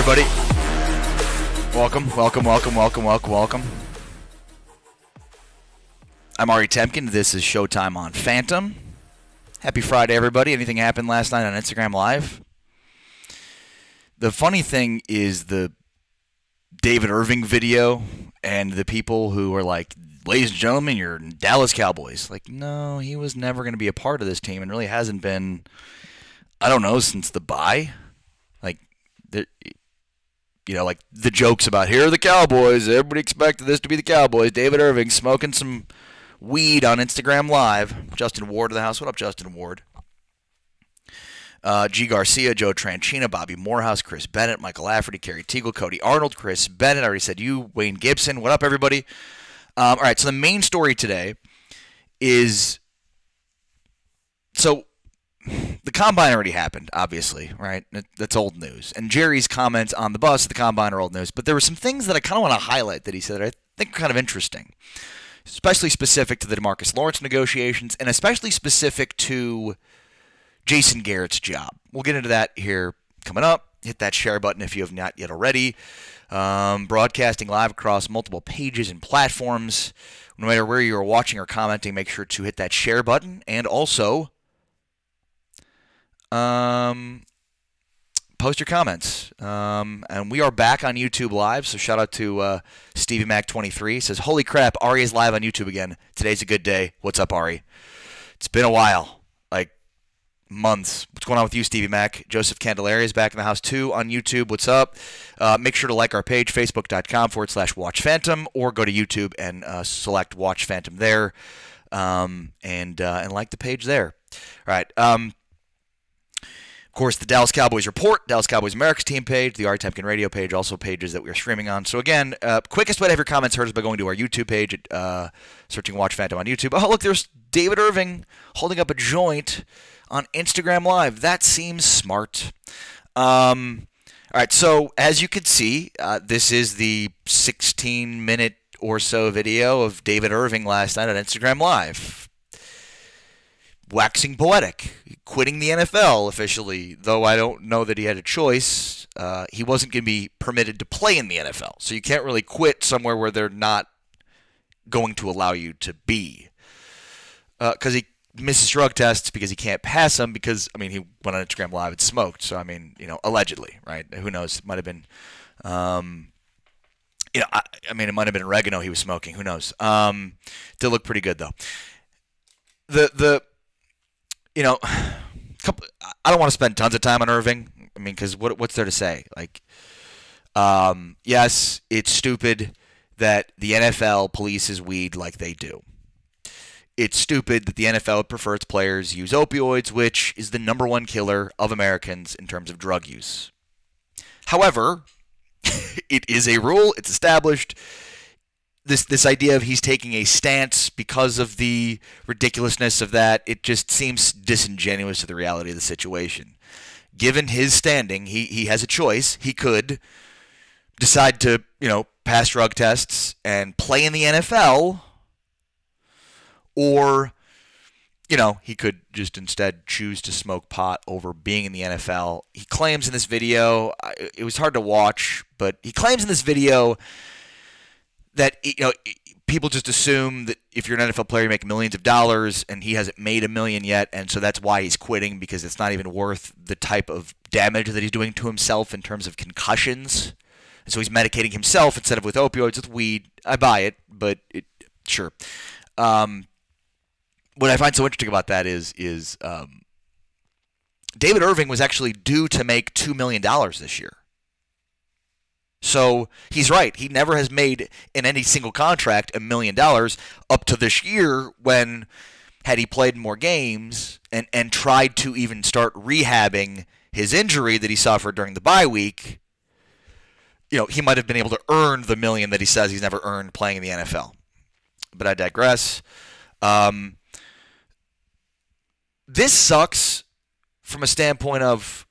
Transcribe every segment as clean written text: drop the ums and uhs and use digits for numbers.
everybody. Welcome. I'm Ari Temkin. This is Showtime on Phantom. Happy Friday, everybody. Anything happened last night on Instagram Live? The funny thing is the David Irving video and the people who are like, ladies and gentlemen, you're Dallas Cowboys. Like, no, he was never going to be a part of this team and really hasn't been, I don't know, since the bye. Like, like the jokes about, here are the Cowboys. Everybody expected this to be the Cowboys. David Irving smoking some weed on Instagram Live. Justin Ward of the house. What up, Justin Ward? G. Garcia, Joe Tranchina, Bobby Morehouse, Chris Bennett, Michael Lafferty, Kerry Teagle, Cody Arnold, Chris Bennett. I already said you, Wayne Gibson. What up, everybody? All right, so the main story today is, so the Combine already happened, obviously, right? That's old news. And Jerry's comments on the bus at the Combine are old news. But there were some things that I kind of want to highlight that he said that I think are kind of interesting, especially specific to the DeMarcus Lawrence negotiations and especially specific to Jason Garrett's job. We'll get into that here coming up. Hit that share button if you have not yet already. Broadcasting live across multiple pages and platforms. No matter where you are watching or commenting, make sure to hit that share button. And also, post your comments. And we are back on YouTube Live, so shout out to Stevie Mac 23. Says, holy crap, Ari is live on YouTube again. Today's a good day. What's up, Ari? It's been a while. Like, months. What's going on with you, Stevie Mac? Joseph Candelaria is back in the house too on YouTube. What's up? Make sure to like our page, facebook.com/Watch Phantom, or go to YouTube and select Watch Phantom there, and like the page there. All right. Of course, the Dallas Cowboys Report, Dallas Cowboys America's team page, the Ari Temkin radio page, also pages that we are streaming on. So again, quickest way to have your comments heard is by going to our YouTube page, searching Watch Phantom on YouTube. Oh, look, there's David Irving holding up a joint on Instagram Live. That seems smart. All right, so as you can see, this is the 16-minute or so video of David Irving last night on Instagram Live. Waxing poetic, quitting the NFL officially, though I don't know that he had a choice. He wasn't going to be permitted to play in the NFL, so you can't really quit somewhere where they're not going to allow you to be. Because he misses drug tests because he can't pass them because, I mean, he went on Instagram Live and smoked. So, I mean, allegedly, right? Who knows? It might have been, I mean, it might have been oregano he was smoking. Who knows? Did look pretty good, though. I don't want to spend tons of time on Irving. I mean, because what's there to say? Like, yes, it's stupid that the NFL polices weed like they do. It's stupid that the NFL would prefer its players use opioids, which is the #1 killer of Americans in terms of drug use. However, it is a rule. It's established. This idea of he's taking a stance because of the ridiculousness of that, it just seems disingenuous to the reality of the situation. Given his standing, he has a choice. He could decide to, pass drug tests and play in the NFL, or, he could just instead choose to smoke pot over being in the NFL. He claims in this video, it was hard to watch, but he claims in this video that, people just assume that if you're an NFL player, you make millions of dollars, and he hasn't made $1 million yet, and so that's why he's quitting, because it's not even worth the type of damage that he's doing to himself in terms of concussions. And so he's medicating himself instead of with opioids, with weed. I buy it, but sure. What I find so interesting about that is David Irving was actually due to make $2 million this year. So he's right. He never has made in any single contract $1 million up to this year, when had he played more games and tried to even start rehabbing his injury that he suffered during the bye week, he might have been able to earn the $1 million that he says he's never earned playing in the NFL. But I digress. This sucks from a standpoint of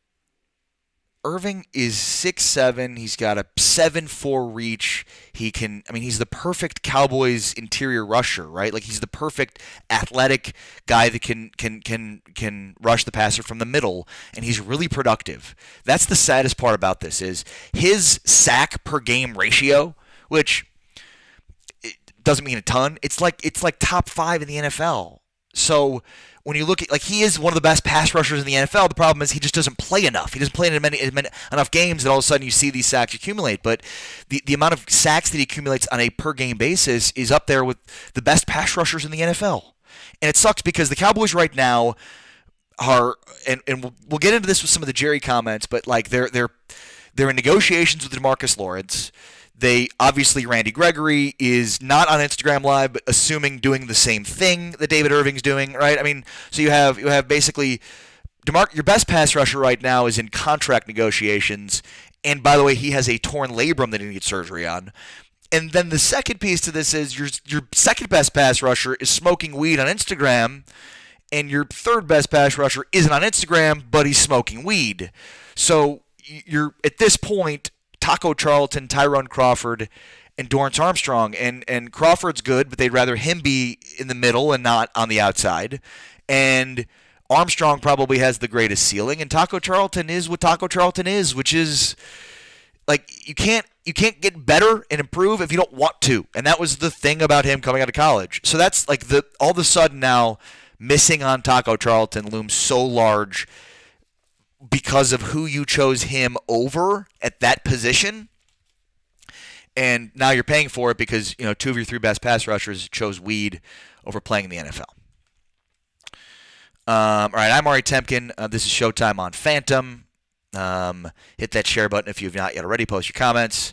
Irving is 6'7". He's got a 7'4" reach. He's the perfect Cowboys interior rusher, right? Like he's the perfect athletic guy that can rush the passer from the middle, and he's really productive. That's the saddest part about this is his sack per game ratio, which doesn't mean a ton. It's like top 5 in the NFL. So when you look at, like, he is one of the best pass rushers in the NFL. The problem is he just doesn't play enough. He doesn't play in enough games that all of a sudden you see these sacks accumulate. But the amount of sacks that he accumulates on a per-game basis is up there with the best pass rushers in the NFL. And it sucks because the Cowboys right now are, and we'll get into this with some of the Jerry comments, but like they're in negotiations with DeMarcus Lawrence. They obviously, Randy Gregory is not on Instagram Live, but assuming doing the same thing that David Irving's doing, right? I mean, so you have basically your best pass rusher right now is in contract negotiations, and by the way, he has a torn labrum that he needs surgery on. And then the second piece to this is your second best pass rusher is smoking weed on Instagram, and your third best pass rusher isn't on Instagram, but he's smoking weed. So you're at this point, Taco Charlton, Tyrone Crawford, and Dorrance Armstrong. And Crawford's good, but they'd rather him be in the middle and not on the outside. And Armstrong probably has the greatest ceiling, and Taco Charlton is what Taco Charlton is, which is like you can't get better and improve if you don't want to. And that was the thing about him coming out of college. So that's like all of a sudden now missing on Taco Charlton looms so large because of who you chose him over at that position. And now you're paying for it because, 2 of your 3 best pass rushers chose weed over playing in the NFL. All right, I'm Ari Temkin. This is Showtime on Phantom. Hit that share button if you've not yet already. Post your comments.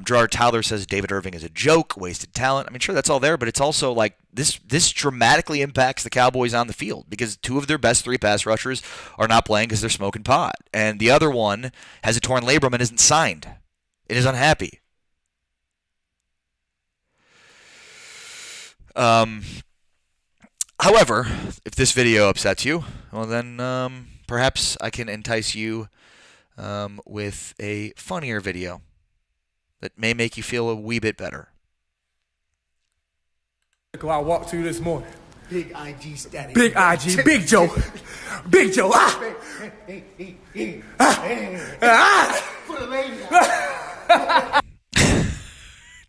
Gerard Towler says David Irving is a joke, wasted talent. I mean, sure, that's all there, but it's also like this dramatically impacts the Cowboys on the field because 2 of their best 3 pass rushers are not playing because they're smoking pot. And the other one has a torn labrum and isn't signed. It is unhappy. However, if this video upsets you, well then perhaps I can entice you with a funnier video that may make you feel a wee bit better. I walked through this morning. Big IG static. Big IG, Big Joe. Big Joe. For the lady.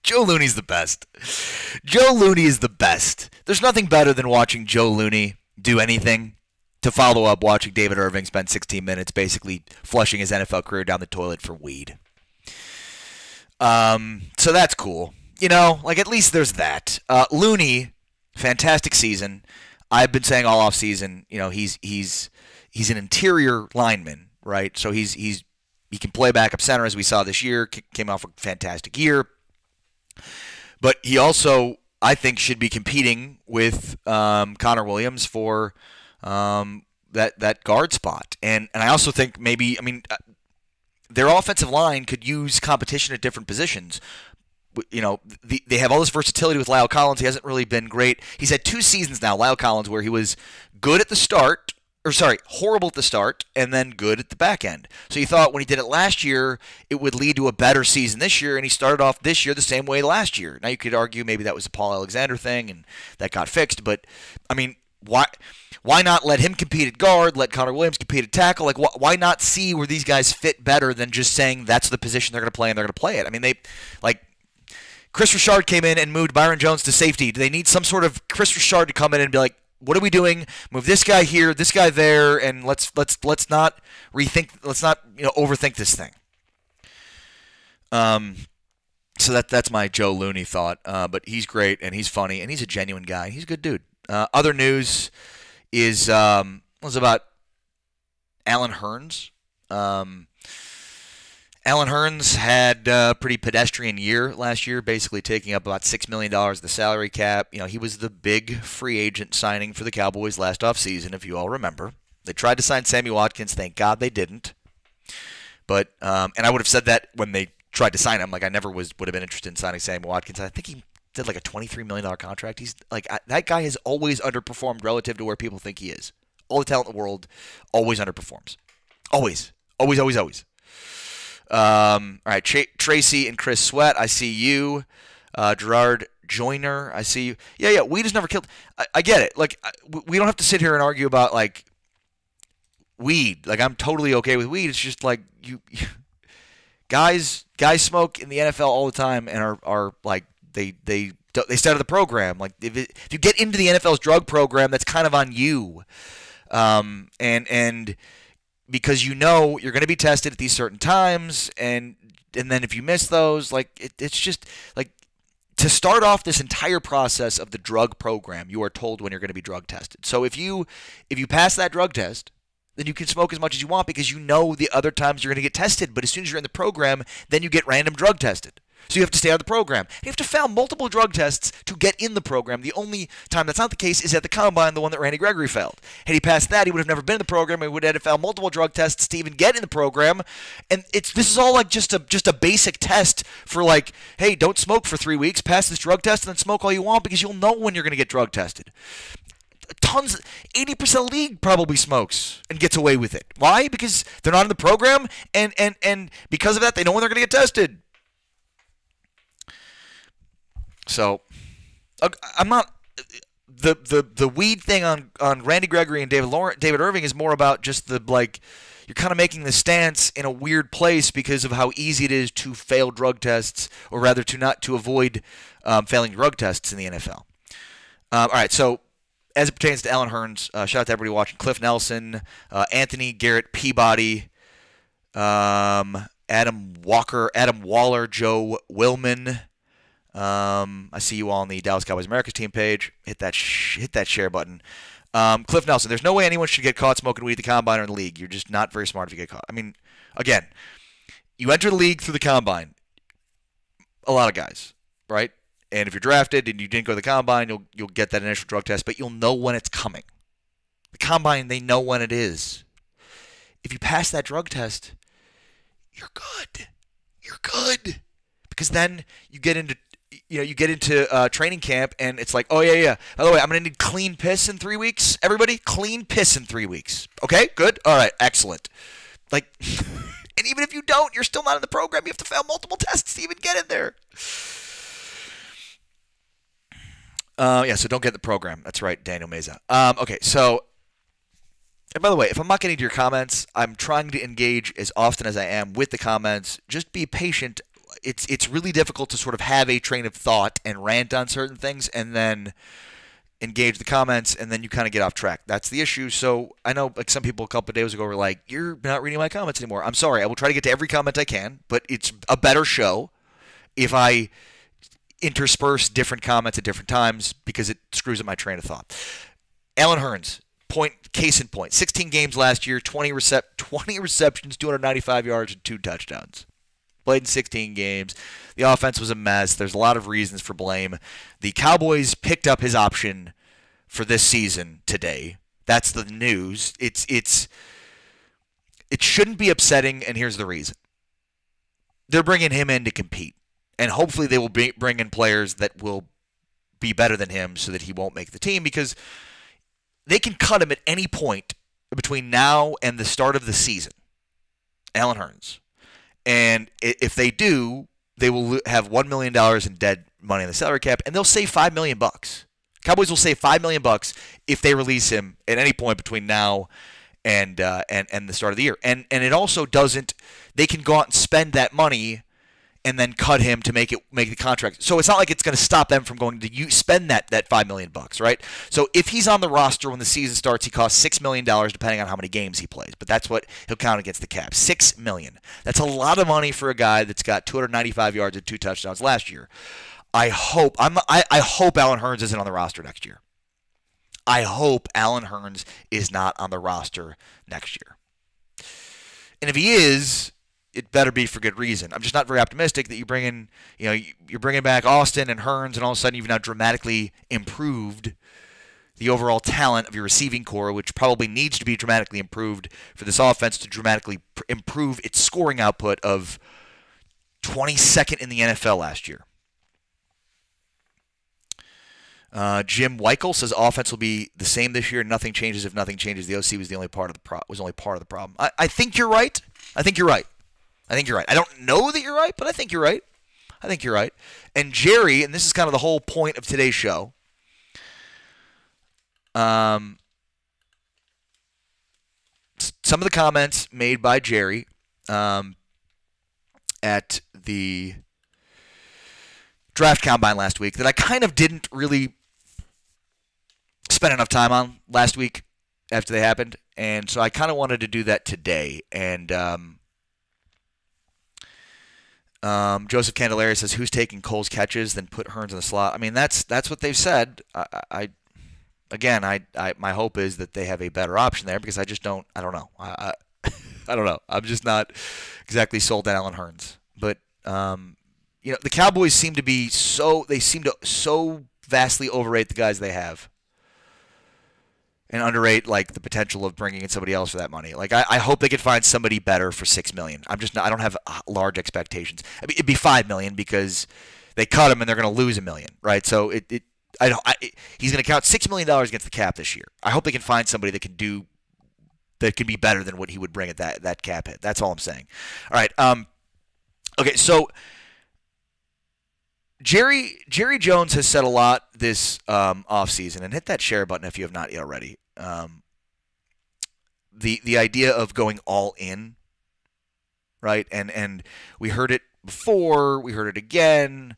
Joe Looney's the best. Joe Looney is the best. There's nothing better than watching Joe Looney do anything to follow up watching David Irving spend 16 minutes basically flushing his NFL career down the toilet for weed. So that's cool. Like at least there's that. Looney, fantastic season. I've been saying all off season, he's an interior lineman, right? So he can play backup center as we saw this year. Came off a fantastic year. But he also, I think, should be competing with Connor Williams for that guard spot. And I also think their offensive line could use competition at different positions. They have all this versatility with Lyle Collins. He hasn't really been great. He's had 2 seasons now, Lyle Collins, where he was good at the start, horrible at the start, and then good at the back end. So you thought when he did it last year, it would lead to a better season this year, and he started off this year the same way last year. Now you could argue maybe that was a Paul Alexander thing, and that got fixed. But, why not let him compete at guard, let Connor Williams compete at tackle? Like, why not see where these guys fit better than just saying that's the position they're going to play and they're going to play it? Chris Richard came in and moved Byron Jones to safety. Do they need some sort of Chris Richard to come in and be like, what are we doing? Move this guy here, this guy there, and let's not rethink. Let's not overthink this thing. So that's my Joe Looney thought. But he's great and he's funny and he's a genuine guy. He's a good dude. Other news is was about Alan Hearns. Alan Hearns had a pretty pedestrian year last year, basically taking up about $6 million of the salary cap. He was the big free agent signing for the Cowboys last offseason, if you all remember. They tried to sign Sammy Watkins. Thank God they didn't. But and I would have said that when they tried to sign him. Like, I never would have been interested in signing Sammy Watkins. I think he did like a $23 million contract. He's like, that guy has always underperformed relative to where people think he is. All the talent in the world always underperforms. Always. Always, always, always. All right, Tracy and Chris Sweat, I see you. Gerard Joyner, I see you. Yeah, weed has never killed. I get it. Like, we don't have to sit here and argue about, like, weed. Like, I'm totally okay with weed. It's just like you guys smoke in the NFL all the time and are like they started the program. Like, if you get into the NFL's drug program, that's kind of on you. And because you know you're going to be tested at these certain times, and then if you miss those, like it's just like, to start off this entire process of the drug program, you are told when you're going to be drug tested. So if you pass that drug test, then you can smoke as much as you want because you know the other times you're going to get tested. But as soon as you're in the program, then you get random drug tested. So you have to stay out of the program. And you have to fail multiple drug tests to get in the program. The only time that's not the case is at the Combine, the one that Randy Gregory failed. Had he passed that, he would have never been in the program. He would have had to fail multiple drug tests to even get in the program. And this is all like just a basic test for, like, hey, don't smoke for 3 weeks, pass this drug test, and then smoke all you want because you'll know when you're going to get drug tested. 80% of the league probably smokes and gets away with it. Why? Because they're not in the program, and because of that, they know when they're going to get tested. So, I'm not the weed thing on Randy Gregory and David Irving is more about just the, like, you're kind of making the stance in a weird place because of how easy it is to fail drug tests, or rather to avoid failing drug tests in the NFL. All right, so as it pertains to Alan Hearns, shout out to everybody watching. Cliff Nelson, Anthony Garrett Peabody, Adam Waller, Joe Willman. I see you all on the Dallas Cowboys America's team page. Hit that share button. Cliff Nelson, there's no way anyone should get caught smoking weed at the Combine or in the league. You're just not very smart if you get caught. I mean, again, you enter the league through the Combine. A lot of guys, right? And if you're drafted and you didn't go to the Combine, you'll get that initial drug test, but you'll know when it's coming. The Combine, they know when it is. If you pass that drug test, you're good. You're good. Because then you get into training camp, and it's like, oh yeah. By the way, I'm gonna need clean piss in 3 weeks. Everybody, clean piss in 3 weeks. Okay, good. All right, excellent. Like, and even if you don't, you're still not in the program. You have to fail multiple tests to even get in there. So don't get the program. That's right, Daniel Meza. Okay, so, and by the way, if I'm not getting to your comments, I'm trying to engage as often as I am with the comments. Just be patient. It's really difficult to sort of have a train of thought and rant on certain things and then engage the comments, and then you kind of get off track. That's the issue. So I know, like, some people a couple of days ago were like, you're not reading my comments anymore. I'm sorry. I will try to get to every comment I can, but it's a better show if I intersperse different comments at different times because it screws up my train of thought. Alan Hearns, case in point, 16 games last year, 20 receptions, 295 yards, and 2 touchdowns. Played in 16 games. The offense was a mess. There's a lot of reasons for blame. The Cowboys picked up his option for this season today. That's the news. It shouldn't be upsetting, and here's the reason. They're bringing him in to compete. And hopefully they will bring in players that will be better than him so that he won't make the team, because they can cut him at any point between now and the start of the season. Alan Hearns. And if they do, they will have $1 million in dead money in the salary cap, and they'll save $5 million. Cowboys will save $5 million if they release him at any point between now and the start of the year. And it also doesn't. They can go out and spend that money and then cut him to make the contract. So it's not like it's going to stop them from going to spend that $5 million, right? So if he's on the roster when the season starts, he costs $6 million depending on how many games he plays. But that's what he'll count against the cap. $6 million. That's a lot of money for a guy that's got 295 yards and 2 touchdowns last year. I hope Alan Hearns isn't on the roster next year. I hope Alan Hearns is not on the roster next year. And if he is, it better be for good reason. I'm just not very optimistic that you're bringing back Austin and Hearns, and all of a sudden you've now dramatically improved the overall talent of your receiving core, which probably needs to be dramatically improved for this offense to dramatically improve its scoring output of 22nd in the NFL last year. Jim Weichel says offense will be the same this year. Nothing changes if nothing changes. The OC was only part of the problem. I think you're right. I think you're right. I don't know that you're right, but I think you're right. I think you're right. And Jerry, and this is kind of the whole point of today's show. Some of the comments made by Jerry at the draft combine last week that I kind of didn't really spend enough time on last week after they happened, and so I kind of wanted to do that today. And Joseph Candelaria says, "Who's taking Cole's catches? Then put Hearns in the slot." I mean, that's what they've said. I my hope is that they have a better option there because I don't know. I don't know. I'm just not exactly sold on Allen Hearns. But the Cowboys seem to so vastly overrate the guys they have. And underrate like the potential of bringing in somebody else for that money. Like I hope they could find somebody better for $6 million. I don't have large expectations. I mean, it'd be $5 million because they cut him and they're going to lose $1 million, right? So he's going to count $6 million against the cap this year. I hope they can find somebody that can be better than what he would bring at that cap hit. That's all I'm saying. All right. Okay. So Jerry Jones has said a lot this offseason, and hit that share button if you have not yet already. The idea of going all in, right? And we heard it before, we heard it again.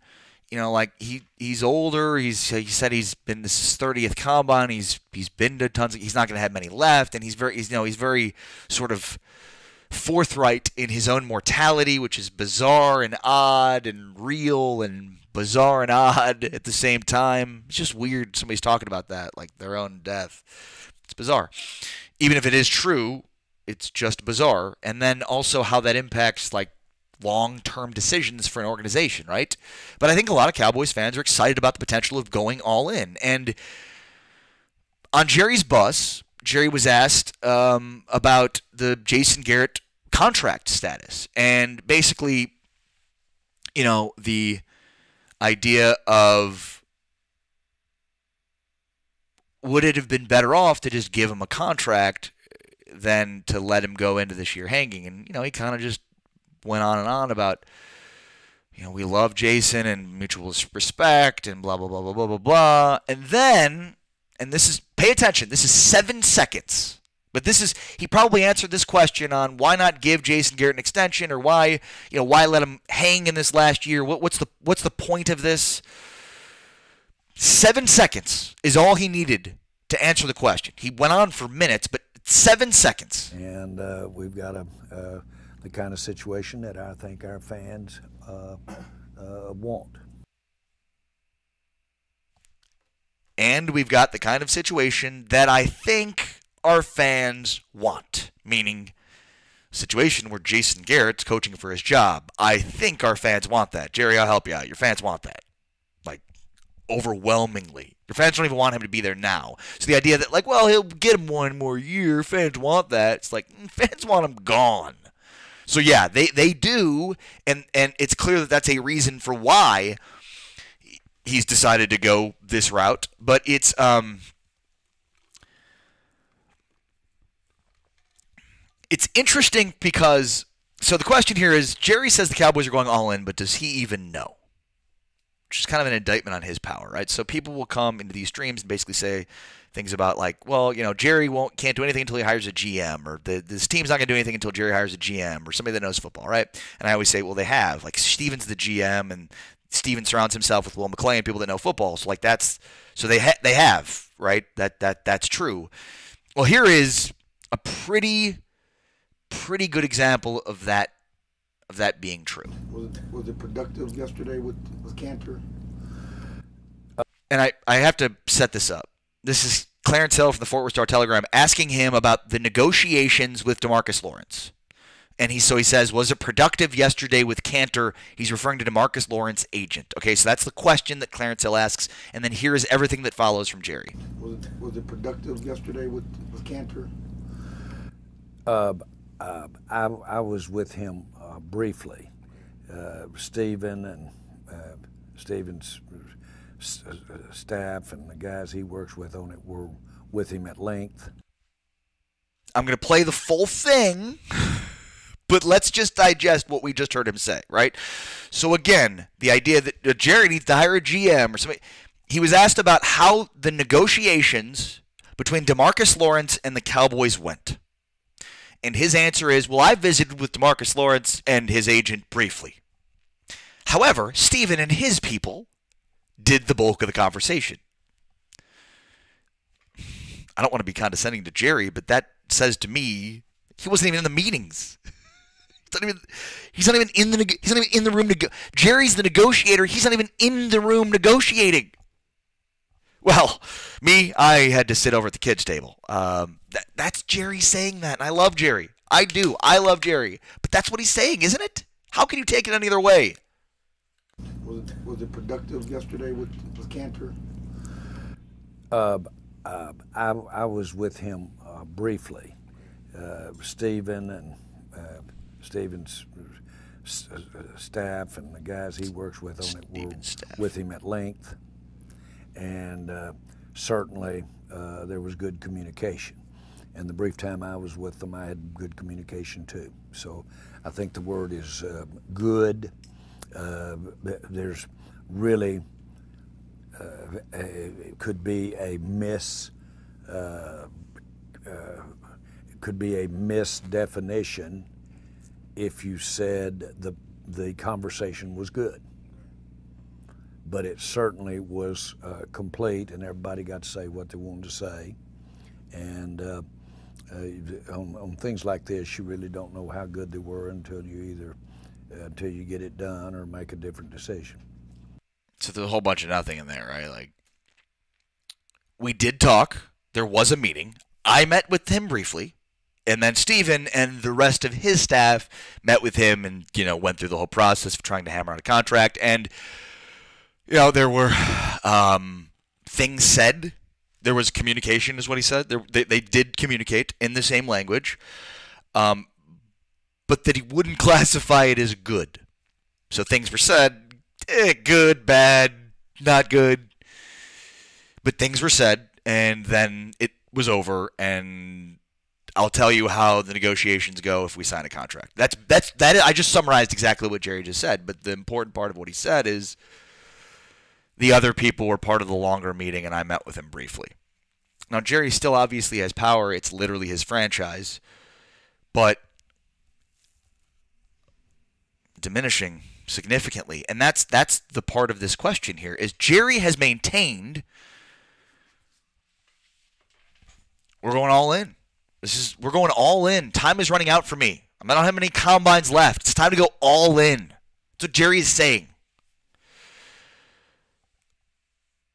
Like he's older. He said he's been this is his 30th combine. He's been to tons. He's not going to have many left, and he's very sort of forthright in his own mortality, which is bizarre and odd and real and bizarre and odd at the same time. It's just weird somebody's talking about that, like their own death. It's bizarre. Even if it is true, it's just bizarre. And then also how that impacts like long-term decisions for an organization, right? But I think a lot of Cowboys fans are excited about the potential of going all in. And on Jerry's bus, Jerry was asked about the Jason Garrett contract status. And basically, the idea of would it have been better off to just give him a contract than to let him go into this year hanging? And, he kind of just went on and on about, we love Jason and mutual respect and blah, blah, blah, blah, blah, blah, blah. And then, and this is, pay attention, this is 7 seconds. But he probably answered this question on why not give Jason Garrett an extension or why let him hang in this last year? What's the point of this? 7 seconds is all he needed to answer the question. He went on for minutes, but 7 seconds. And we've got the kind of situation that I think our fans want. And we've got the kind of situation that I think our fans want, meaning a situation where Jason Garrett's coaching for his job. I think our fans want that. Jerry, I'll help you out. Your fans want that. Like, overwhelmingly. Your fans don't even want him to be there now. So the idea that, he'll get him one more year, fans want that. It's like, fans want him gone. So, yeah, they do, and it's clear that that's a reason for why he's decided to go this route. But it's interesting because, so the question here is, Jerry says the Cowboys are going all in, but does he even know? Which is kind of an indictment on his power, right? So people will come into these streams and basically say things about Jerry can't do anything until he hires a GM, or this team's not going to do anything until Jerry hires a GM, or somebody that knows football, right? And I always say, well, they have. Like, Steven's the GM, and Steven surrounds himself with Will McClay and people that know football. So they have, right? That's true. Well, here is a pretty good example of that being true. Was it productive yesterday with Cantor? And I have to set this up. This is Clarence Hill from the Fort Worth Star-Telegram asking him about the negotiations with DeMarcus Lawrence. And he says, was it productive yesterday with Cantor? He's referring to DeMarcus Lawrence's agent. Okay, so that's the question that Clarence Hill asks. And then here is everything that follows from Jerry. Was it productive yesterday with Cantor? I was with him briefly. Stephen and Stephen's staff and the guys he works with on it were with him at length. I'm going to play the full thing, But let's just digest what we just heard him say, right? So again, the idea that Jerry needs to hire a GM or something. He was asked about how the negotiations between DeMarcus Lawrence and the Cowboys went. And his answer is, well, I visited with DeMarcus Lawrence and his agent briefly. However, Steven and his people did the bulk of the conversation. I don't want to be condescending to Jerry, but that says to me he wasn't even in the meetings. He's not even in the room. Jerry's the negotiator. He's not even in the room negotiating. Well, I had to sit over at the kids' table. That's Jerry saying that. And I love Jerry. I do. I love Jerry. But that's what he's saying, isn't it? How can you take it any other way? Was it productive yesterday with Cantor? I was with him briefly. Stephen and Stephen's staff and the guys he works with on it were with him at length. And certainly there was good communication. And the brief time I was with them, I had good communication too. So I think the word is good. There's really could be a misdefinition if you said the conversation was good. But it certainly was complete, and everybody got to say what they wanted to say. And on things like this, you really don't know how good they were until you get it done or make a different decision. So there's a whole bunch of nothing in there, right? Like, we did talk. There was a meeting. I met with him briefly. And then Steven and the rest of his staff met with him and, went through the whole process of trying to hammer out a contract. And, there were things said. There was communication, is what he said. They did communicate in the same language, but that he wouldn't classify it as good. So things were said, good, bad, not good. But things were said, and then it was over, and I'll tell you how the negotiations go if we sign a contract. I just summarized exactly what Jerry just said, but the important part of what he said is the other people were part of the longer meeting, and I met with him briefly. Now, Jerry still obviously has power. It's literally his franchise, but diminishing significantly. And that's the part of this question here, is Jerry has maintained we're going all in. We're going all in. Time is running out for me. I don't have any combines left. It's time to go all in. That's what Jerry is saying.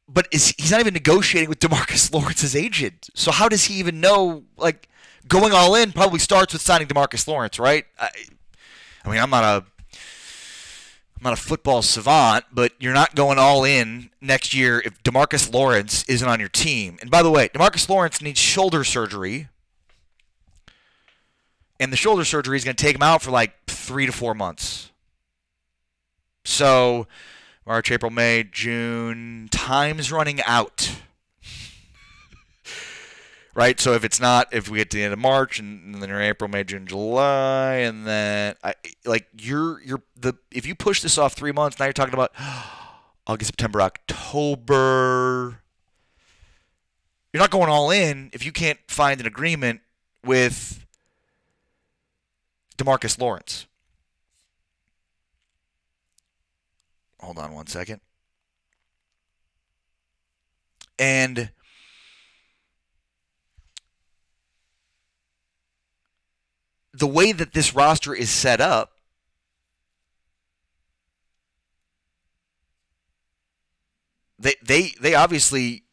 But he's not even negotiating with DeMarcus Lawrence's agent. So how does he even know, going all in probably starts with signing DeMarcus Lawrence, right? I'm not a football savant, but you're not going all in next year if DeMarcus Lawrence isn't on your team. And by the way, DeMarcus Lawrence needs shoulder surgery. And the shoulder surgery is going to take him out for 3 to 4 months. So March, April, May, June, time's running out. Right? So if we get to the end of March and then you're April, May, June, July, and then if you push this off 3 months, now you're talking about August, September, October. You're not going all in if you can't find an agreement with DeMarcus Lawrence. Hold on one second. And the way that this roster is set up, they obviously,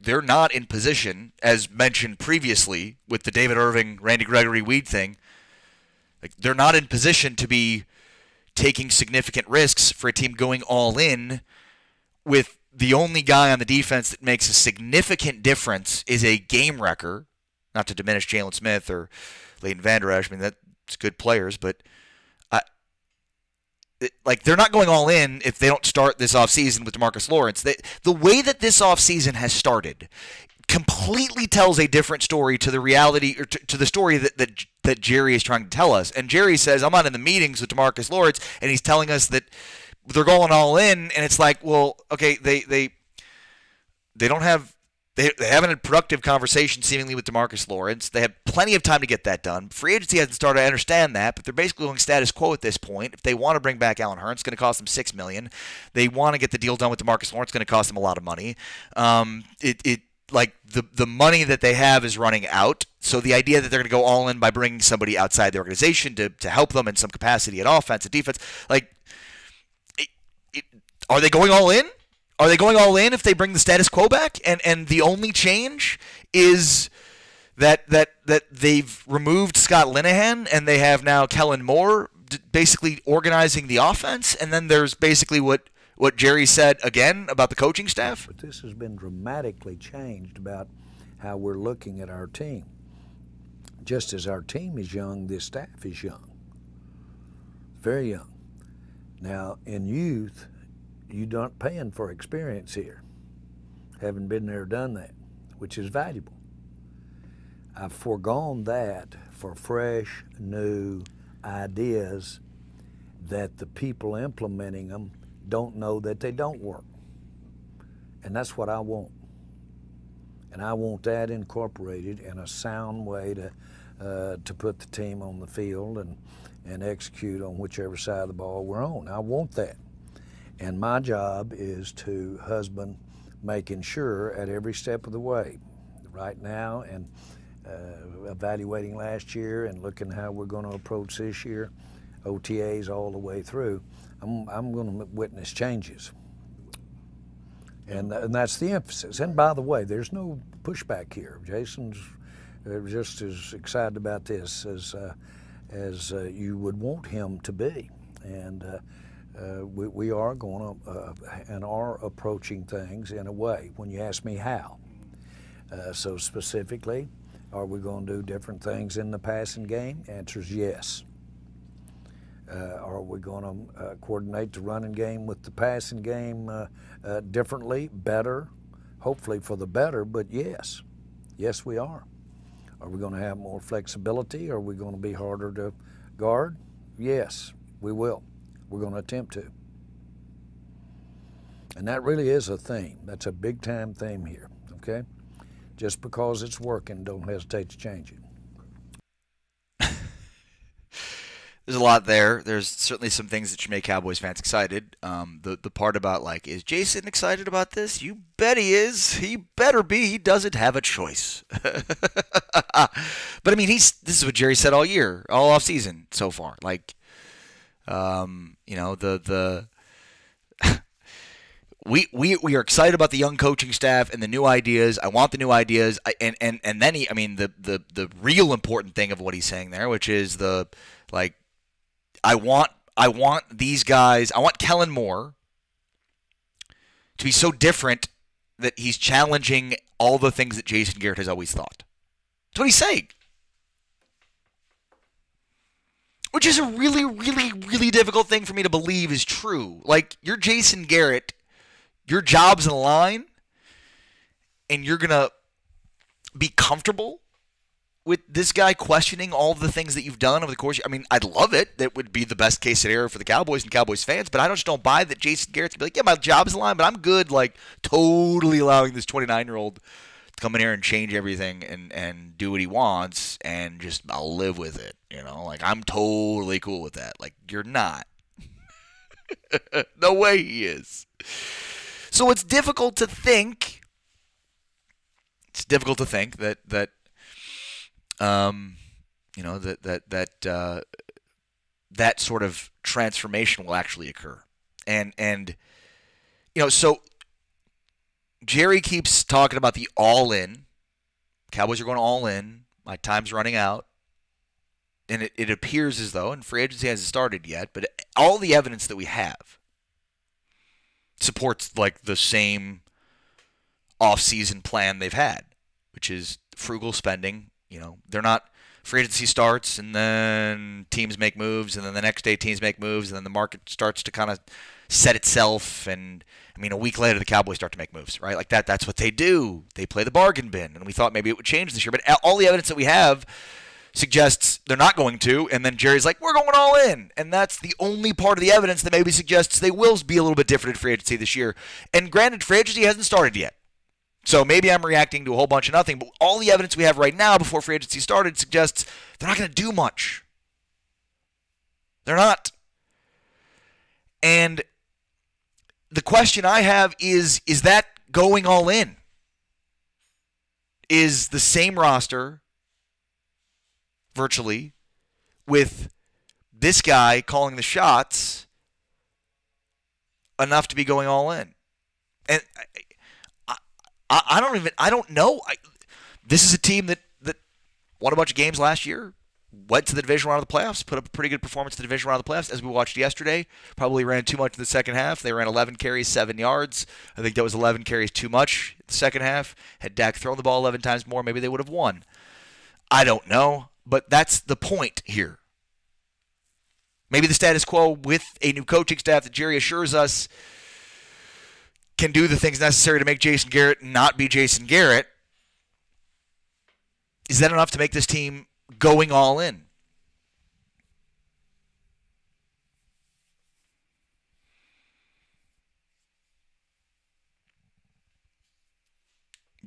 they're not in position, as mentioned previously with the David Irving, Randy Gregory Weed thing. They're not in position to be taking significant risks for a team going all in with the only guy on the defense that makes a significant difference is a game wrecker. Not to diminish Jalen Smith or Leighton Vander Esch. That's good players, but they're not going all in if they don't start this offseason with DeMarcus Lawrence. The way that this offseason has started completely tells a different story to the reality, or to the story that that Jerry is trying to tell us. And Jerry says, I'm not in the meetings with DeMarcus Lawrence, and he's telling us that they're going all in, and it's like, well, okay, they don't have they haven't had a productive conversation seemingly with DeMarcus Lawrence. They have plenty of time to get that done. Free agency hasn't started. I understand that, but they're basically going status quo at this point. If they want to bring back Allen Hurns, it's going to cost them $6 million. They want to get the deal done with DeMarcus Lawrence, it's going to cost them a lot of money. Like the money that they have is running out. So the idea that they're going to go all in by bringing somebody outside the organization to help them in some capacity at offense and defense, like, are they going all in? Are they going all in if they bring the status quo back? And the only change is that they've removed Scott Linehan and they have now Kellen Moore basically organizing the offense. And then there's basically what Jerry said again about the coaching staff. But this has been dramatically changed about how we're looking at our team. Just as our team is young, this staff is young. Very young. Now, in youth, you're not paying for experience here. Haven't been there, done that, which is valuable. I've foregone that for fresh, new ideas that the people implementing them don't know that they don't work. And that's what I want. And I want that incorporated in a sound way to put the team on the field and execute on whichever side of the ball we're on. I want that. And my job is to husband making sure at every step of the way, right now, and evaluating last year and looking how we're going to approach this year, OTAs all the way through, I'm going to witness changes. And that's the emphasis. And by the way, there's no pushback here. Jason's just as excited about this as you would want him to be. And we are going to and are approaching things in a way. When you ask me how, so specifically, are we going to do different things in the passing game? Answer is yes. Are we going to coordinate the running game with the passing game differently, better, hopefully for the better? But yes, we are. Are we going to have more flexibility? Are we going to be harder to guard? Yes, we will. We're going to attempt to. And that really is a theme. That's a big-time theme here, okay? Just because it's working, don't hesitate to change it. There's a lot there. There's certainly some things that should make Cowboys fans excited. The part about, like, is Jason excited about this? You bet he is. He better be. He doesn't have a choice. But, I mean, this is what Jerry said all year, all offseason so far. Like, you know, we are excited about the young coaching staff and the new ideas. I want the new ideas, and then the real important thing of what he's saying there, which is I want these guys. I want Kellen Moore to be so different that he's challenging all the things that Jason Garrett has always thought. That's what he's saying. Which is a really, really, really difficult thing for me to believe is true. Like, you're Jason Garrett, your job's in the line, and you're going to be comfortable with this guy questioning all the things that you've done over the course. I mean, I'd love it. That would be the best case scenario for the Cowboys and Cowboys fans, but I just don't buy that Jason Garrett's going to be like, yeah, my job's in the line, but I'm good, like, totally allowing this 29-year-old come in here and change everything and do what he wants and just I'll live with it, you know? Like, I'm totally cool with that. Like, you're not. No way he is. So it's difficult to think that you know, that sort of transformation will actually occur. And you know, so Jerry keeps talking about the all-in. Cowboys are going all in. My time's running out. And it appears as though, and free agency hasn't started yet, but all the evidence that we have supports like the same off-season plan they've had, which is frugal spending. You know, they're not free agency starts and then teams make moves and then the next day teams make moves and then the market starts to kind of set itself. And I mean, a week later the Cowboys start to make moves, right? Like that's what they do. They play the bargain bin, and we thought maybe it would change this year. But all the evidence that we have suggests they're not going to, and then Jerry's like, we're going all in. And that's the only part of the evidence that maybe suggests they will be a little bit different in free agency this year. And granted, free agency hasn't started yet. So maybe I'm reacting to a whole bunch of nothing, but all the evidence we have right now before free agency started suggests they're not going to do much. They're not. And the question I have is that going all in? Is the same roster, virtually, with this guy calling the shots enough to be going all in? And I don't know. This is a team that won a bunch of games last year, went to the division round of the playoffs, put up a pretty good performance in the division round of the playoffs, as we watched yesterday. Probably ran too much in the second half. They ran 11 carries, 7 yards. I think that was 11 carries too much in the second half. Had Dak thrown the ball 11 times more, maybe they would have won. I don't know, but that's the point here. Maybe the status quo with a new coaching staff that Jerry assures us can do the things necessary to make Jason Garrett not be Jason Garrett. Is that enough to make this team going all in?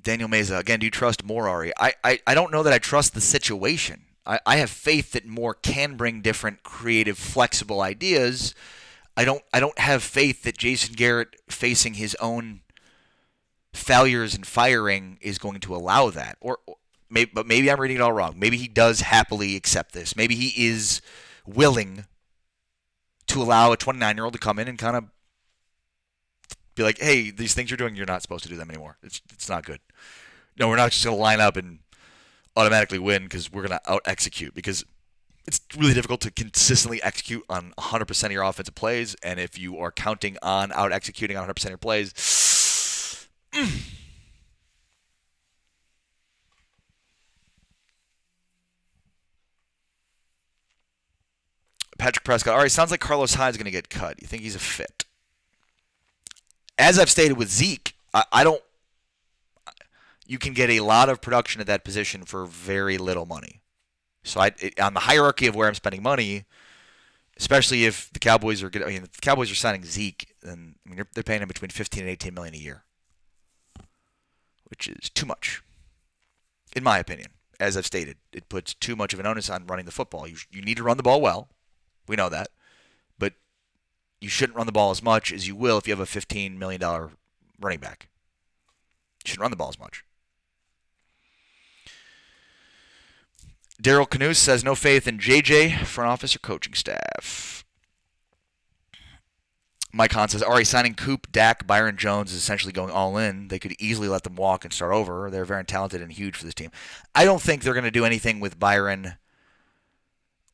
Daniel Meza, again, do you trust Moore, Ari? I don't know that I trust the situation. I have faith that Moore can bring different, creative, flexible ideas. I don't have faith that Jason Garrett, facing his own failures and firing, is going to allow that. But maybe I'm reading it all wrong. Maybe he does happily accept this. Maybe he is willing to allow a 29-year-old to come in and kind of be like, hey, these things you're doing, you're not supposed to do them anymore. It's not good. No, we're not just going to line up and automatically win because we're going to out-execute. Because it's really difficult to consistently execute on 100% of your offensive plays. And if you are counting on out-executing on 100% of your plays, Patrick Prescott. All right, sounds like Carlos Hyde's going to get cut. You think he's a fit? As I've stated with Zeke, I don't. You can get a lot of production at that position for very little money. So on the hierarchy of where I'm spending money, especially if the Cowboys are getting, if the Cowboys are signing Zeke, then they're paying him between $15 and $18 million a year, which is too much, in my opinion. As I've stated, it puts too much of an onus on running the football. You need to run the ball well. We know that. But you shouldn't run the ball as much as you will if you have a $15 million running back. You shouldn't run the ball as much. Daryl Canoose says no faith in JJ, front office, or coaching staff. Mike Hahn says, Ari, signing Coop, Dak, Byron Jones is essentially going all in. They could easily let them walk and start over. They're very talented and huge for this team. I don't think they're going to do anything with Byron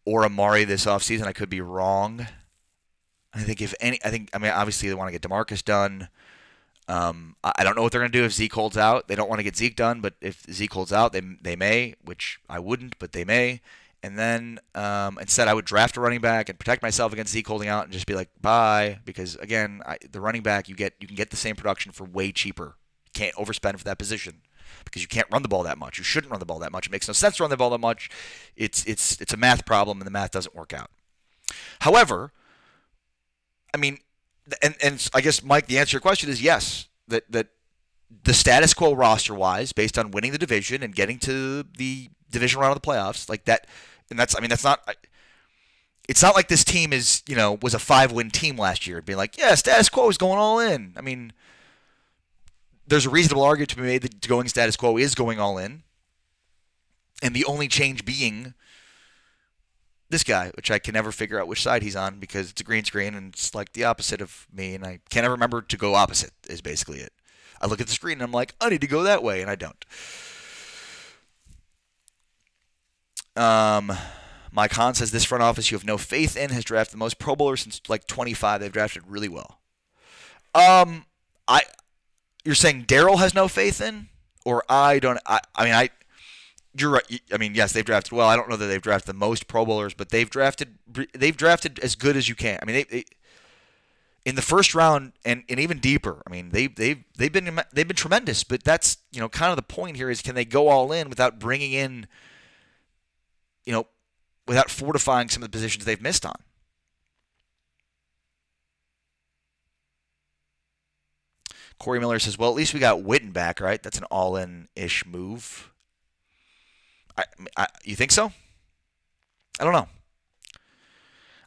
or Amari this offseason. I could be wrong. Obviously they want to get DeMarcus done. I don't know what they're going to do if Zeke holds out. They don't want to get Zeke done, but if Zeke holds out, they may, which I wouldn't, but they may. And then instead I would draft a running back and protect myself against Zeke holding out and just be like, bye. Because, again, the running back, you can get the same production for way cheaper. You can't overspend for that position because you can't run the ball that much. You shouldn't run the ball that much. It makes no sense to run the ball that much. It's a math problem, and the math doesn't work out. However, and I guess, Mike, the answer to your question is yes. That the status quo roster-wise, based on winning the division and getting to the division round of the playoffs, like that, and that's not. It's not like this team was a 5-win team last year, being like, yeah, status quo is going all in. There's a reasonable argument to be made that going status quo is going all in, and the only change being this guy, which I can never figure out which side he's on because it's a green screen and it's like the opposite of me, and I can't ever remember to go opposite is basically it. I look at the screen and I'm like, I need to go that way, and I don't. Mike Hahn says this front office you have no faith in has drafted the most Pro Bowlers since like 25. They've drafted really well. You're saying Daryl has no faith in, or I don't? You're right. Yes, they've drafted well. I don't know that they've drafted the most Pro Bowlers, but they've drafted as good as you can. They in the first round and even deeper. They've been tremendous. But that's kind of the point here is, can they go all in without bringing in without fortifying some of the positions they've missed on. Corey Miller says, well, at least we got Witten back, right? That's an all-in-ish move. You think so? I don't know.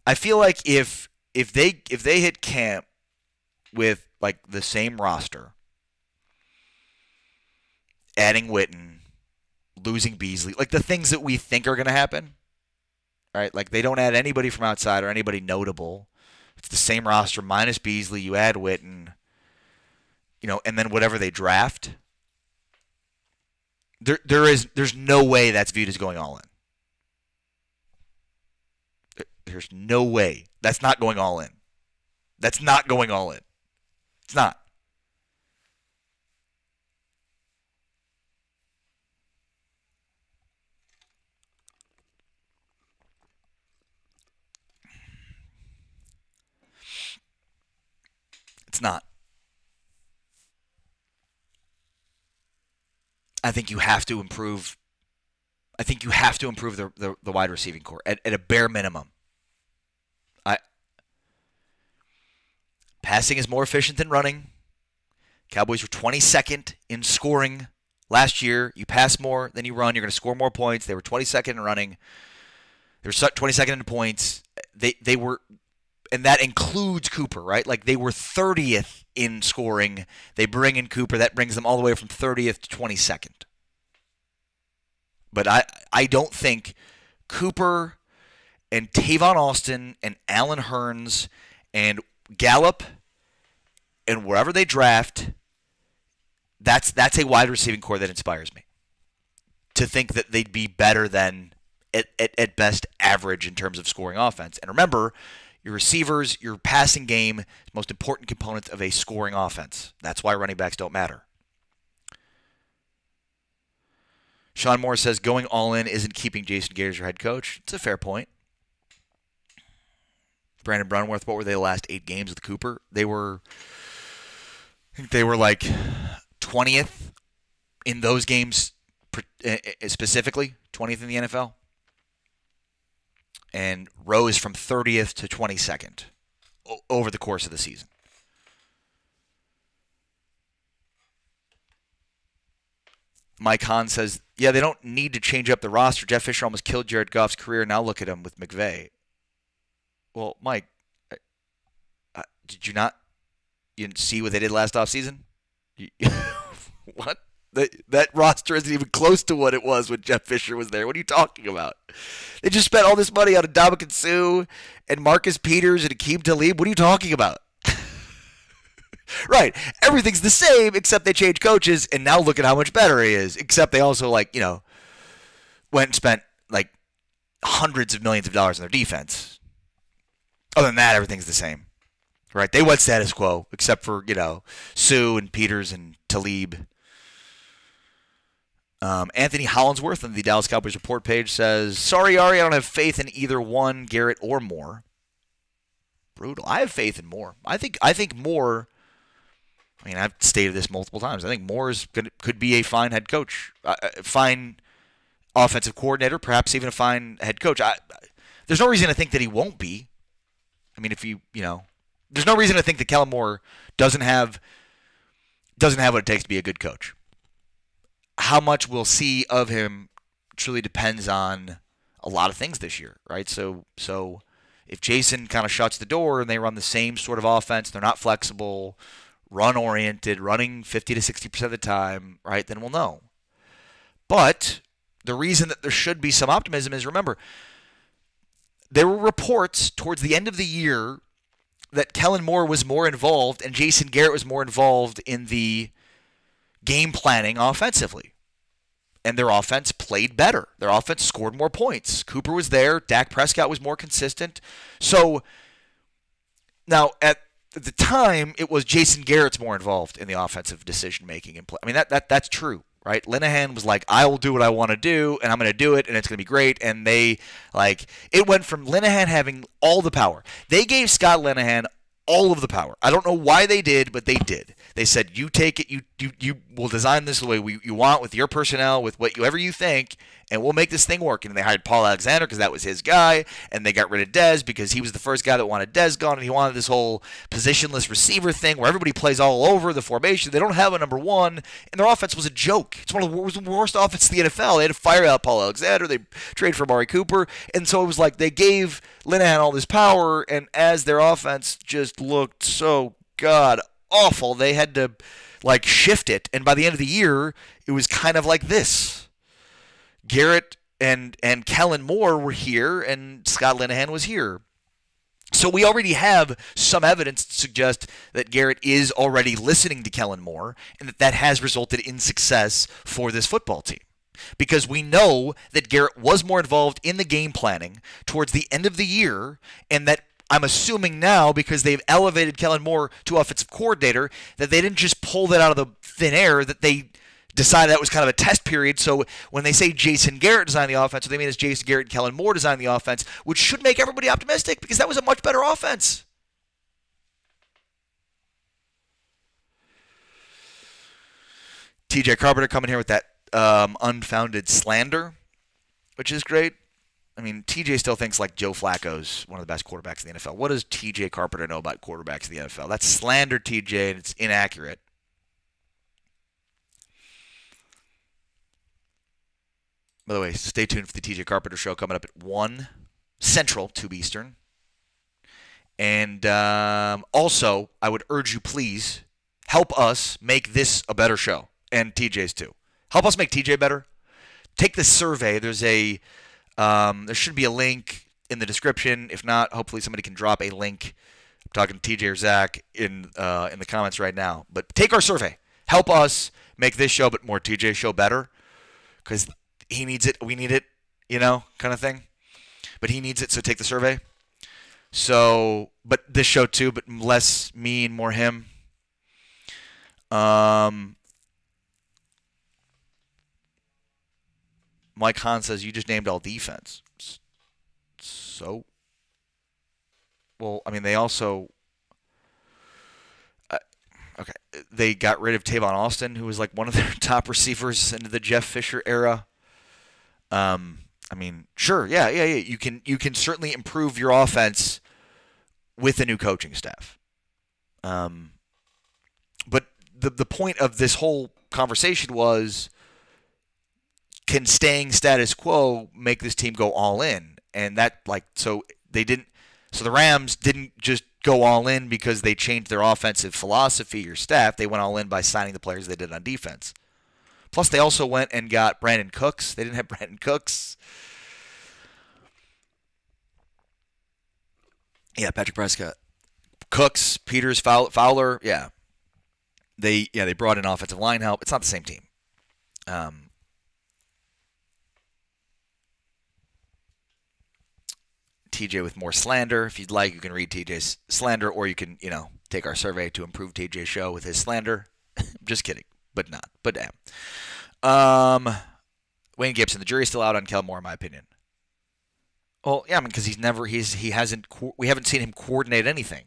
I feel like if they hit camp with like the same roster, adding Witten, losing Beasley, like the things that we think are going to happen, right? Like they don't add anybody from outside or anybody notable. It's the same roster minus Beasley. You add Witten, and then whatever they draft. There's no way that's viewed as going all in. There's no way. That's not going all in. That's not going all in. It's not. It's not. I think you have to improve. I think you have to improve the wide receiving core at a bare minimum. Passing is more efficient than running. Cowboys were 22nd in scoring last year. You pass more than you run, you're going to score more points. They were 22nd in running. They were 22nd in points. They were, and that includes Cooper, right? Like they were 30th in scoring. They bring in Cooper. That brings them all the way from 30th to 22nd. But I don't think Cooper and Tavon Austin and Allen Hurns and Gallup and wherever they draft, that's a wide receiving core that inspires me. To think that they'd be better than, at best, average in terms of scoring offense. And remember, your receivers, your passing game is the most important component of a scoring offense. That's why running backs don't matter. Sean Moore says going all in isn't keeping Jason Garrett as your head coach. It's a fair point. Brandon Brunworth, what were they the last 8 games with Cooper? I think they were like 20th in those games specifically, 20th in the NFL, and rose from 30th to 22nd over the course of the season. Mike Hahn says, yeah, they don't need to change up the roster. Jeff Fisher almost killed Jared Goff's career. Now look at him with McVay. Well, Mike, did you not? You didn't see what they did last offseason? What? That roster isn't even close to what it was when Jeff Fisher was there. What are you talking about? They just spent all this money on Ndamukong Suh and Marcus Peters and Akeem Talib. What are you talking about? Right. Everything's the same except they changed coaches, and now look at how much better he is. Except they also, went and spent, hundreds of millions of dollars on their defense. Other than that, everything's the same. Right? They went status quo, except for, Sue and Peters and Talib. Anthony Hollinsworth on the Dallas Cowboys report page says, sorry, Ari, I don't have faith in either one, Garrett or Moore. Brutal. I have faith in Moore. I think Moore, I've stated this multiple times. I think Moore could be a fine head coach, a fine offensive coordinator, perhaps even a fine head coach. There's no reason to think that he won't be. There's no reason to think that Kellen Moore doesn't have what it takes to be a good coach. How much we'll see of him truly depends on a lot of things this year, right? So if Jason kind of shuts the door and they run the same sort of offense, they're not flexible, run-oriented, running 50 to 60% of the time, right, then we'll know. But the reason that there should be some optimism is, remember, there were reports towards the end of the year that Kellen Moore was more involved and Jason Garrett was more involved in the game planning offensively. And their offense played better. Their offense scored more points. Cooper was there. Dak Prescott was more consistent. So now at the time, it was Jason Garrett's more involved in the offensive decision-making and play. That's true, right? Linehan was like, I will do what I want to do, and I'm going to do it, and it's going to be great. And it went from Linehan having all the power. They gave Scott Linehan all of the power. I don't know why they did, but they did. They said, you take it, you will design this the way you want with your personnel, with whatever you think, and we'll make this thing work. And they hired Paul Alexander because that was his guy, and they got rid of Dez because he was the first guy that wanted Dez gone, and he wanted this whole positionless receiver thing where everybody plays all over the formation. They don't have a number one, and their offense was a joke. It's one of the worst offenses in the NFL. They had to fire out Paul Alexander. They traded for Amari Cooper, and so it was like they gave Linehan all this power, and as their offense just looked so god awful, they had to like shift it, and by the end of the year, it was kind of like this. Garrett and Kellen Moore were here, and Scott Linehan was here. So we already have some evidence to suggest that Garrett is already listening to Kellen Moore, and that has resulted in success for this football team. Because we know that Garrett was more involved in the game planning towards the end of the year, and that I'm assuming now, because they've elevated Kellen Moore to offensive coordinator, that they didn't just pull that out of the thin air, that they decided that was kind of a test period. So when they say Jason Garrett designed the offense, what they mean is Jason Garrett and Kellen Moore designed the offense, which should make everybody optimistic because that was a much better offense. TJ Carpenter coming here with that unfounded slander, which is great. I mean, TJ still thinks like Joe Flacco's one of the best quarterbacks in the NFL. What does TJ Carpenter know about quarterbacks in the NFL? That's slander, TJ, and it's inaccurate. By the way, stay tuned for the TJ Carpenter Show coming up at 1 Central, 2 Eastern. And also, I would urge you, please, help us make this a better show, and TJ's too. Help us make TJ better. Take this survey. There's there should be a link in the description. If not, hopefully somebody can drop a link. I'm talking to TJ or Zach in the comments right now. But take our survey. Help us make this show, but more TJ show better. Because he needs it. We need it, kind of thing. But he needs it, so take the survey. So, but this show too, but less me and more him. Mike Hahn says, you just named all defense. So? Well, I mean, they also... okay. They got rid of Tavon Austin, who was like one of their top receivers into the Jeff Fisher era. I mean, sure, yeah. You can certainly improve your offense with a new coaching staff. But the point of this whole conversation was... can staying status quo make this team go all in? And that, so the Rams didn't just go all in because they changed their offensive philosophy or staff. They went all in by signing the players they did on defense. Plus, they also went and got Brandon Cooks. They didn't have Brandon Cooks. Yeah, Patrick Prescott. Cooks, Peters, Fowler, yeah. They brought in offensive line help. It's not the same team. TJ with more slander. If you'd like, you can read TJ's slander, or you can, take our survey to improve TJ's show with his slander. Just kidding, but not. But damn. Wayne Gibson, the jury's still out on Kellen Moore, in my opinion. Well, yeah, I mean, because we haven't seen him coordinate anything.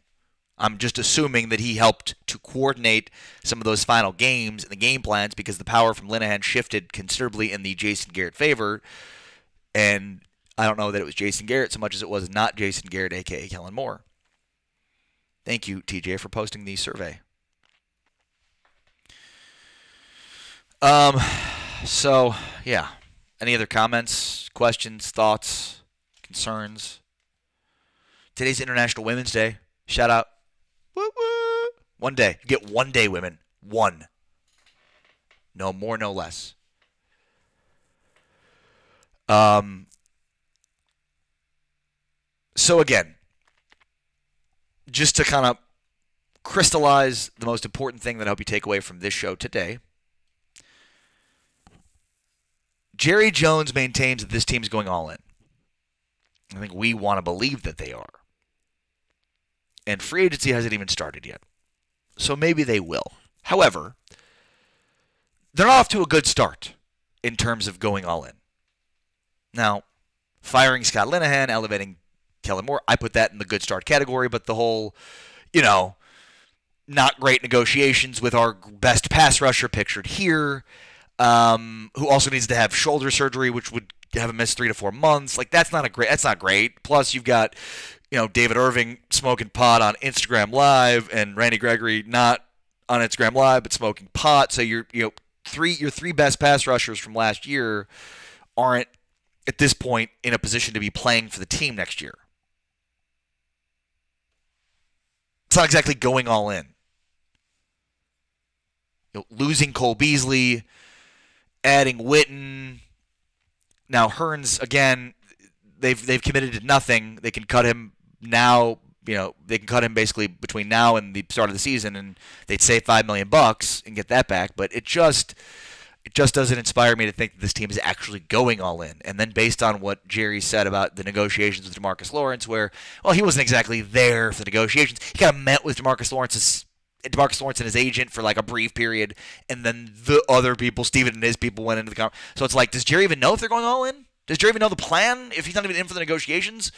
I'm just assuming that he helped to coordinate some of those final games and the game plans because the power from Linehan shifted considerably in the Jason Garrett favor, and I don't know that it was Jason Garrett so much as it was not Jason Garrett, a.k.a. Kellen Moore. Thank you, TJ, for posting the survey. So, yeah. Any other comments, questions, thoughts, concerns? Today's International Women's Day. Shout out. Woo woo. One day. You get 1 day, women. One. No more, no less. So again, just to kind of crystallize the most important thing that I hope you take away from this show today, Jerry Jones maintains that this team is going all in. I think we want to believe that they are. And free agency hasn't even started yet. So maybe they will. However, they're off to a good start in terms of going all in. Now, firing Scott Linehan, elevating Kellen Moore, I put that in the good start category, but the whole, not great negotiations with our best pass rusher pictured here. who also needs to have shoulder surgery, which would have him miss 3 to 4 months. Like that's not great. Plus you've got, David Irving smoking pot on Instagram Live and Randy Gregory not on Instagram Live but smoking pot. So your three best pass rushers from last year aren't at this point in a position to be playing for the team next year. It's not exactly going all in. Losing Cole Beasley, adding Witten. Now Hearns again, they've committed to nothing. They can cut him now. They can cut him basically between now and the start of the season, and they'd save $5 million and get that back. But it just doesn't inspire me to think that this team is actually going all in. And then based on what Jerry said about the negotiations with DeMarcus Lawrence, where he wasn't exactly there for the negotiations. He kind of met with DeMarcus Lawrence and his agent for like a brief period, and then the other people, Steven and his people, went into the conversation. So it's like, does Jerry even know if they're going all in? Does Jerry even know the plan if he's not even in for the negotiations?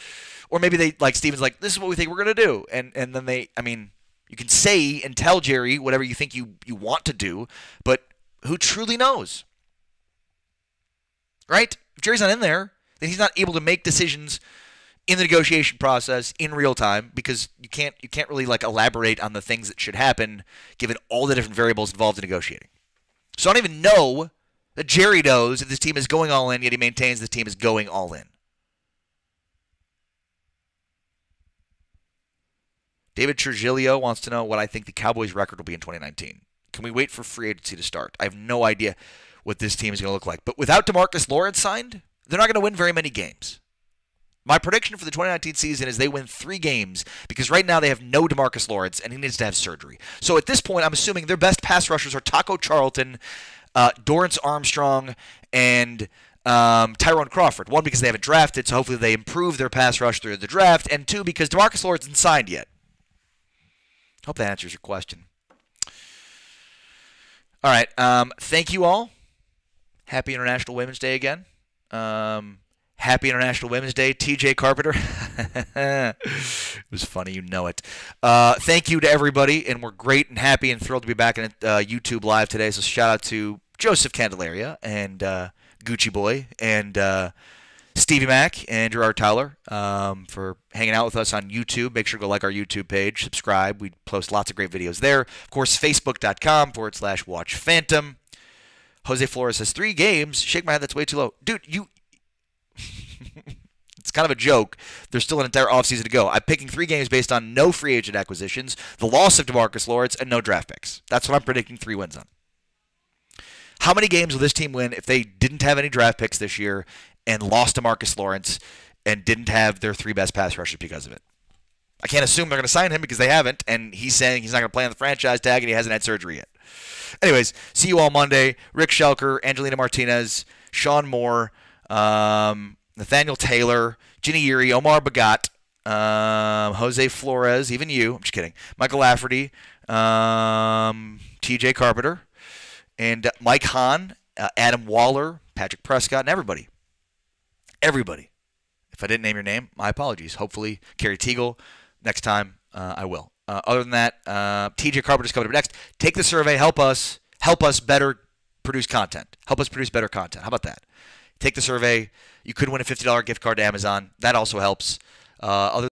Or maybe Steven's like, this is what we think we're going to do. And then you can say and tell Jerry whatever you think you want to do, but who truly knows? Right? If Jerry's not in there, then he's not able to make decisions in the negotiation process in real time, because you can't really elaborate on the things that should happen given all the different variables involved in negotiating. So I don't even know that Jerry knows if this team is going all in, yet he maintains the team is going all in. David Trujillo wants to know what I think the Cowboys' record will be in 2019. Can we wait for free agency to start? I have no idea what this team is going to look like. But without DeMarcus Lawrence signed, they're not going to win very many games. My prediction for the 2019 season is they win 3 games, because right now they have no DeMarcus Lawrence and he needs to have surgery. So at this point, I'm assuming their best pass rushers are Taco Charlton, Dorrance Armstrong, and Tyrone Crawford. 1, because they haven't drafted, so hopefully they improve their pass rush through the draft, and 2, because DeMarcus Lawrence isn't signed yet. Hope that answers your question. All right. Thank you all. Happy International Women's Day again. Happy International Women's Day, TJ Carpenter. It was funny, you know it. Thank you to everybody, and we're great and happy and thrilled to be back in YouTube Live today. So shout out to Joseph Candelaria and Gucci Boy and Stevie Mack and Gerard Tyler for hanging out with us on YouTube. Make sure to go like our YouTube page, subscribe. We post lots of great videos there. Of course, Facebook.com/Watch Phantom. Jose Flores has 3 games. Shake my head, that's way too low. Dude, it's kind of a joke. There's still an entire offseason to go. I'm picking 3 games based on no free agent acquisitions, the loss of DeMarcus Lawrence, and no draft picks. That's what I'm predicting 3 wins on. How many games will this team win if they didn't have any draft picks this year and lost DeMarcus Lawrence and didn't have their 3 best pass rushers because of it? I can't assume they're going to sign him because they haven't, and he's saying he's not going to play on the franchise tag and he hasn't had surgery yet. Anyways, see you all Monday. Rick Schelker, Angelina Martinez, Sean Moore, Nathaniel Taylor, Ginny Yuri, Omar Bagat, Jose Flores, even you. I'm just kidding. Michael Lafferty, TJ Carpenter, and Mike Hahn, Adam Waller, Patrick Prescott, and everybody. Everybody. If I didn't name your name, my apologies. Hopefully, Kerry Teagle. Next time, I will. Other than that, TJ Carpenter's coming up next. Take the survey. Help us better produce content. Help us produce better content. How about that? Take the survey. You could win a $50 gift card to Amazon. That also helps. Other